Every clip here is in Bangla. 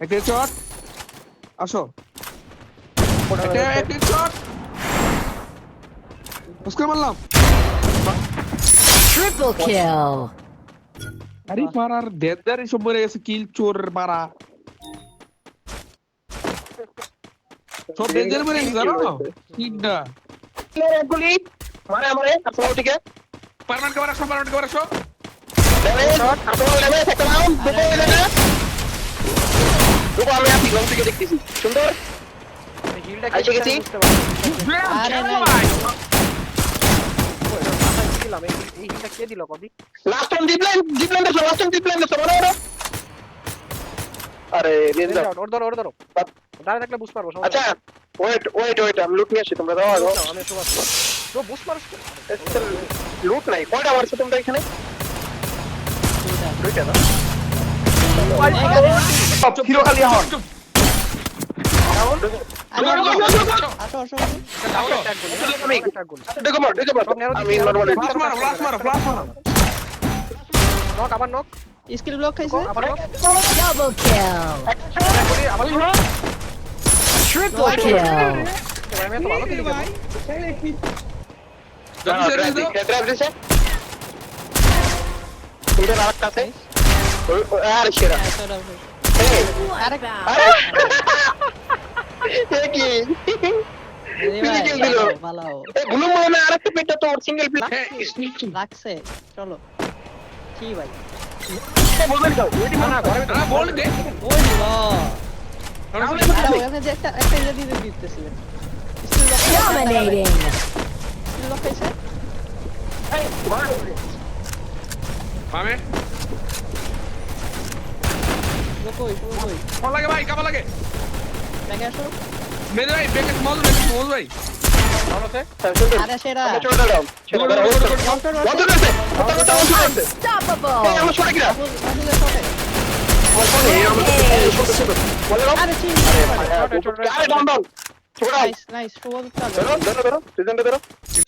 একটা শট আসো একটা শট उसको মারলাম Triple kill. আরে মারার দেদার এসব মরে গেছে কিল চোর মারা সব ডেঞ্জার মরে গেছে জানো তিনটা গুলি মারে আমারে আপনার ওদিকে পারমানেন্ট কভার আসো শট আপনার লেভেল একটা নাও দুটো এলেনা দুটো আমি আপনি লং থেকে দেখতেছি সুন্দর হিলটা কি গেছি আরে ভাই এই হিলটা কে দিল কবি লাস্ট টাইম ডিপলাইন দেখো লাস্ট টাইম ডিপলাইন দেখো মনে হলো আরে দিয়ে দাও ওর ধরো দাঁড়া থাকলে বুঝ পারবো আচ্ছা ওয়েট আমি লুট নিয়ে আসি তোমরা দাও দাও আমি সব আসবো তো বুঝ পারছ লুট নাই কয়টা মারছো তোমরা এখানে দুইটা না হিরো খালি হন আসো আসো দেখো আমি নরমালি ফ্লাশ মারো নক আবার নক স্কিল ব্লক খাইছে আবার নক ডাবল কিল আবার ট্রিপল কিল আমি তো ভালো খেলি ড্রাইভ দিছে তোমরা আরেকটা আছে আরে সেরা আরে আরে এ কি কিল দিল ভালো এ গুলো মনে আরেকটা পেটটা তো সিঙ্গেল প্লে লাগছে চলো কি ভাই বলবেন দাও এটি না ঘরে বল দে ওই আরে ওখানে যে একটা ইয়ে দিতে দিতেছিলেন skill block Dominating. Skill block খাইছে মামে কই কোন লাগে ভাই কাবা লাগে দেখে আসো মেরে ভাই ব্রেক স্মল ভাই ভালো আছে আরে সেরা চোরটা দাও সেরা দাও বন্ধ করতে কথা বন্ধ করতে এই Unstoppable. আমার ছোট কিরা রাজুলের শটে বলে দাও আরে চিন আরে ডাউন ছোড়া নাইস শুভ ধরো সিজনটা ধরো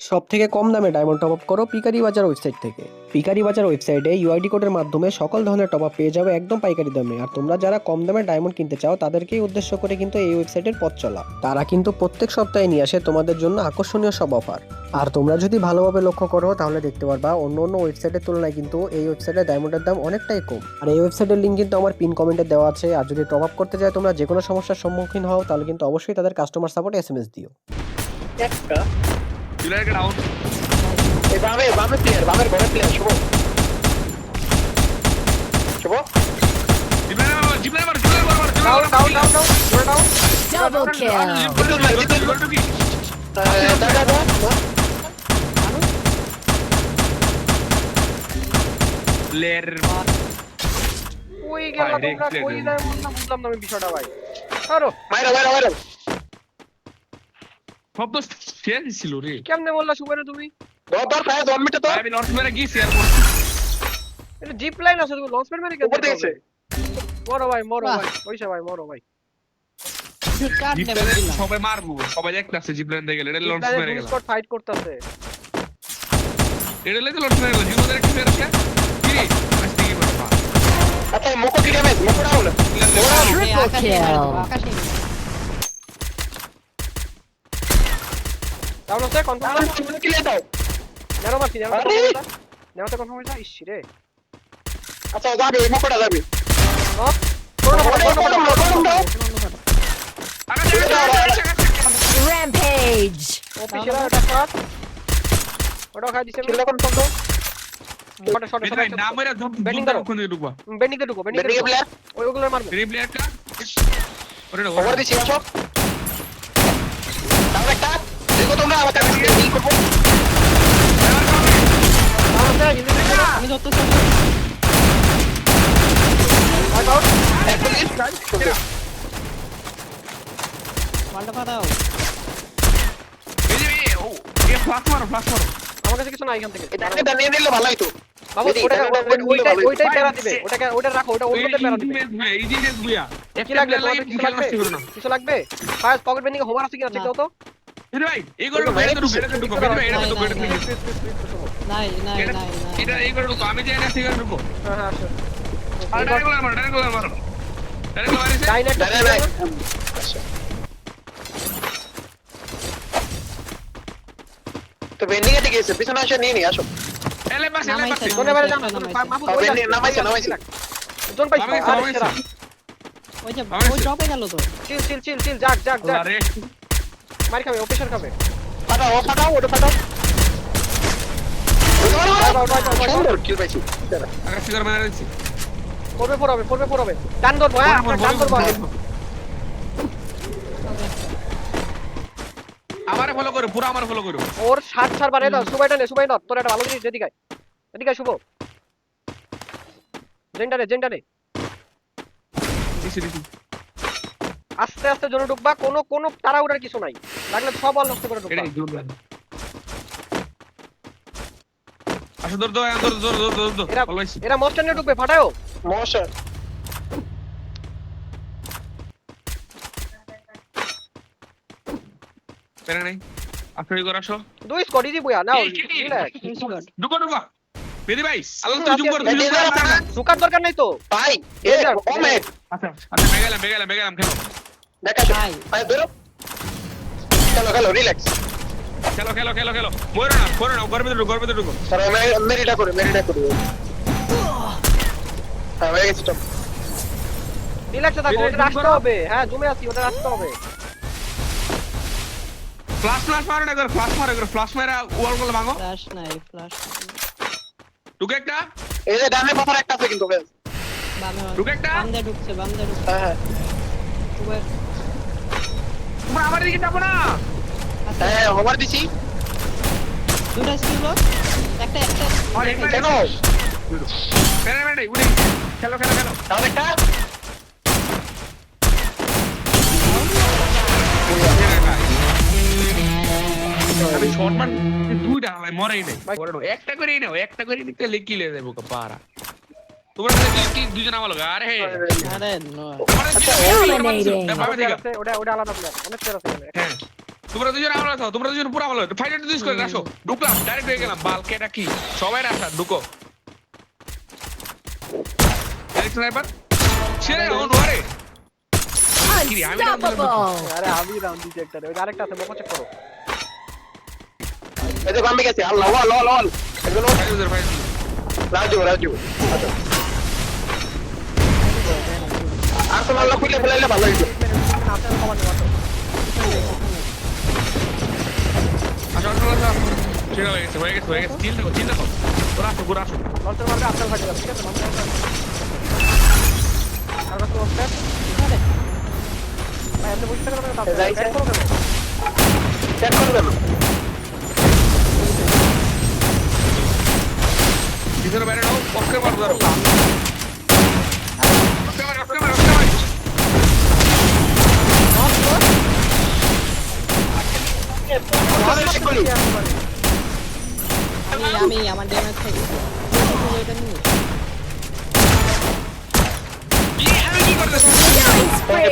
সব থেকে কম দামে ডায়মন্ড টপ আপ করো পিকারি বাজার ওয়েবসাইট থেকে। পিকারি বাজার ওয়েবসাইটে ইউআইডি কোডের মাধ্যমে সকল ধরনের টপ আপ পেয়ে যাবে একদম পাইকারি দামে। আর তোমরা যারা কম দামে ডায়মন্ড কিনতে চাও তাদেরকেই উদ্দেশ্য করে কিন্তু এই ওয়েবসাইটের পথ চলা। তারা কিন্তু প্রত্যেক সপ্তাহে নিয়ে আসে তোমাদের জন্য আকর্ষণীয় সব অফার। আর তোমরা যদি ভালোভাবে লক্ষ্য করো তাহলে দেখতে পারবা অন্য ওয়েবসাইটের তুলনায় কিন্তু এই ওয়েবসাইটে ডায়মন্ডের দাম অনেকটাই কম। আর এই ওয়েবসাইটের লিঙ্ক কিন্তু আমার পিন কমেন্টে দেওয়া আছে। আর যদি টপ আপ করতে চাই তোমরা যে কোনো সমস্যার সম্মুখীন হও তাহলে কিন্তু অবশ্যই তাদের কাস্টমার সাপোর্টে এসএমএস দিও। একটা জুলাইকে ডাউন এই বামে প্লেয়ার বামের ঘরে প্লেয়ার শুভ জিবলাই মার ডাউন Double kill. লের ওই গেল তোমরা কই যায় বুঝলাম না আমি বিষয়টা ভাই আরো মাইরা সব তো শেয়ার ছিল রে কেমনে বললা সুবেরে তুমি দর ফায়ার 1 মিনিট তো আমি লঞ্চ মেরে গিয়ে শেয়ার এটা জিপ লাইন আছে তুমি লঞ্চ প্যাড মেরে কেন উপর দিয়েছে মরো ভাই ওইসা ভাই মরো ভাই কাট নেবে সবাই মারবো সবাই দেখতাছে জিবলাইন দিয়ে গেল এটা লঞ্চ মেরে গেল স্কোয়াড ফাইট করতেছে এটা লেগে লঞ্চ মেরে গেল জীবনের একটা মেরে আছে কি আস্তে কি করবা আচ্ছা মুকো কি ড্যামেজ মুকো ডাউন Triple kill. আকাশে ডাউন আছে কনফার্ম কি লে দাও জানো মারছি জানো তো কনফার্ম হইছে ইস রে আচ্ছা যাবে মুকোটা যাবে নক করো না Rampage. অফিশিয়াল এটা শট ওটা খাই দিছে ছিল কনফার্ম তো শটে শটে ভাই নাম মেরে জব Bending জব করো। কোন দিকে ঢুকবা বেন্ডিং তে ঢুকো বেন্ডিং তে বেরিয়ে ঢুকো প্লেয়ার ওইগুলো মারবে রে প্লেয়ারটা ওরে না ওভার দিছি আসো তাহলে একটা দেখো তোমরা আমাকে হিল করবো আমি ধরতেছি একটা হিল মালটা ফাটাও এই যে ও এ ফ্লাশ মারো আমার কাছে কিছু নাই এখান থেকে এটা নিয়ে নিলে ভালো হইতো বাবু ওইটাই প্যারা দিবে ওটা রাখো ওটা অন্যদের প্যারা দিবে এই যে বুয়া কি লাগবে তোমাদের কিছু লাগবে ফায়ার পকেট বেন্ডিং হোমওয়ার্ক আছে কিনা চেক দাও তো এ ভাই এই করে মেরে তো ঢুকে এটা ঢুকো এটা নাই এটা এই করে ঢুকো আমি যে এটা সিগার ঢুকো হ্যাঁ হ্যাঁ আর ডাইরেক্ট মারো ডাইরেক্ট মারিছে ডাইনে একটা ডানে ভাই তো বেন্ডিং এ গেছে পিছনে আসো নিয়ে নি আসো এলে পাশে কোনে বাইরে যাও মাহফুজ ওই বেন্ডিং নামাইছে জন পাইছো আরে সেরা ওই যে ওই ড্রপে গেল তো চিল যাক আরে মারি খাবে অফিসার খাবে ফাটাও ওটা ফাটাও সুন্দর কিল পাইছি আগে ফিগার মেরে দিচ্ছি পড়বে পড়বে টান ধরবো হ্যাঁ টান ধরবো আমারে ফলো করো পুরো আমারে ফলো করো ওর 60 বারে দাও সুবাইটা নে তোর একটা ভালো জিনিস এদিকে শুভ জেন্ডারে দিছি আস্তে আস্তে জোরে ঢুকবা কোনো তাড়াহুড়ার কিছু নাই লাগলে সব বল নষ্ট করে ঢুকবা এটাই জোর আসো দৌড় অলওয়েজ এরা মোস্টার নিয়ে ঢুকবে ফাটাও মশা পেরে নাই আপনি করে আসো দুই স্কোয়াড ইজি বুয়া নাও ঢুকো বেদি ভাই আল্লাহ তো জুম করো সুকার দরকার নাই তো ভাই এ ওমে আচ্ছা বেগালাম খেলো দেখা ভাই ধরো খেলো রিল্যাক্স খেলো মরো না গর্বে ঢুকো স্যার মেরিটা করে হ্যাঁ হয়ে গেছে স্টপ রিল্যাক্সে থাকো ওটা রাখতে হবে হ্যাঁ জুমে আছি ওটা রাখতে হবে ফ্লাশ মারো না ফ্লাশ মারা ওয়াল গুলো ভাঙো ফ্ল্যাশ নাই ফ্ল্যাশ ঢুকে একটা এই যে ডানে পাথর একটা আছে কিন্তু বামে ঢুকে একটা বামে ঢুকছে হ্যাঁ তোমরা আমার দিকে যাবো না হ্যাঁ ওভার দিছি দুটো ছিল একটা কেন পেরে উড়ি খেলো তাহলে একটা আমি শর্ট মান দুইটা ভাই মরেই নাই একটা করে নিতে লিখিলে দেবো পারা তোমরা কি দুইজন আমার লোক আরে আরে নো ওটা আলাদা প্লেয়ার অনেক প্লেয়ার আছে এখানে হ্যাঁ তোমরা দুজন আমার লোক তোমরা দুজন পুরো আমার লোক ফাইটার দুইস করে আসো ঢুকলাম ডাইরেক্ট হয়ে গেলাম বালকে এটা কি সবাই রাখা ঢুকো স্নাইপার ছেড়ে অন ওরে Unstoppable. আরে আমি রাউন্ড দিছি একটা ওই আরেকটা আছে বকো চেক করো এই যে বামে গেছে আল্লাহ ওয়াল একজন রাজু আচ্ছা আর্সেনাল খুলে ফেলাইলে ভালো হইতো আপনার কমান্ড মারো আসো ছেড়ে হয়ে গেছে চিল দেখো পুরো আসো লঞ্চার মারবে আপনার ফাটে যাবে ঠিক আছে লঞ্চার আর কত স্টেপ ভাই আপনি বুঝতে পারবেন না যাইছে। ব্যাক করো কেন চেক করবেন ভিতরে বাইরে নাও পক্ষে মারো ধরো পক্ষে মারো আমি আমার ড্যামেজ থেকে এটা নিয়ে আমি কি করতেছি Killing spree.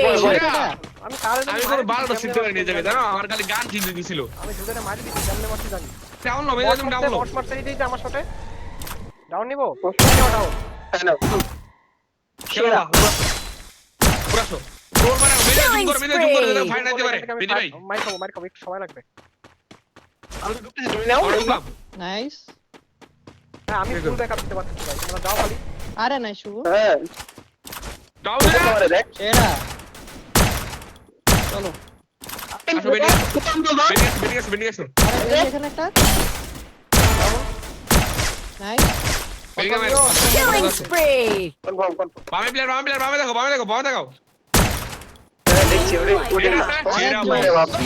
আমি কারে আমি কোনো বালটা সিদ্ধ করে নিয়ে যাবে জানো আমার খালি গান চিনতে দিছিল আমি দুজনে মারি দিছি জানলে মারতে জানি ডাউন লো মেরে তুমি ডাউন লো বট মারতে দিই আমার শটে ডাউন নিবো ডাউন খেলো না পুরাছো গোল মারো মেরে জুম করে ফাইন দিতে পারে বিদি ভাই মার খাবো একটু সময় লাগবে আমি ঢুকতেছি তুমি নাও ঢুকলাম নাইস হ্যাঁ আমি ফুল ব্যাকআপ দিতে পারছি ভাই তোমরা দাও খালি আরে নাই শুভ হ্যাঁ ডাউন তোমারে দেখ সেরা চলো আসো বেরিয়ে আসো আরে এই এখানে একটা নাইস বেরিয়ে Killing spree. কনফার্ম বামে প্লেয়ার বামে দেখো দেখছি ওরে সেরা বাবা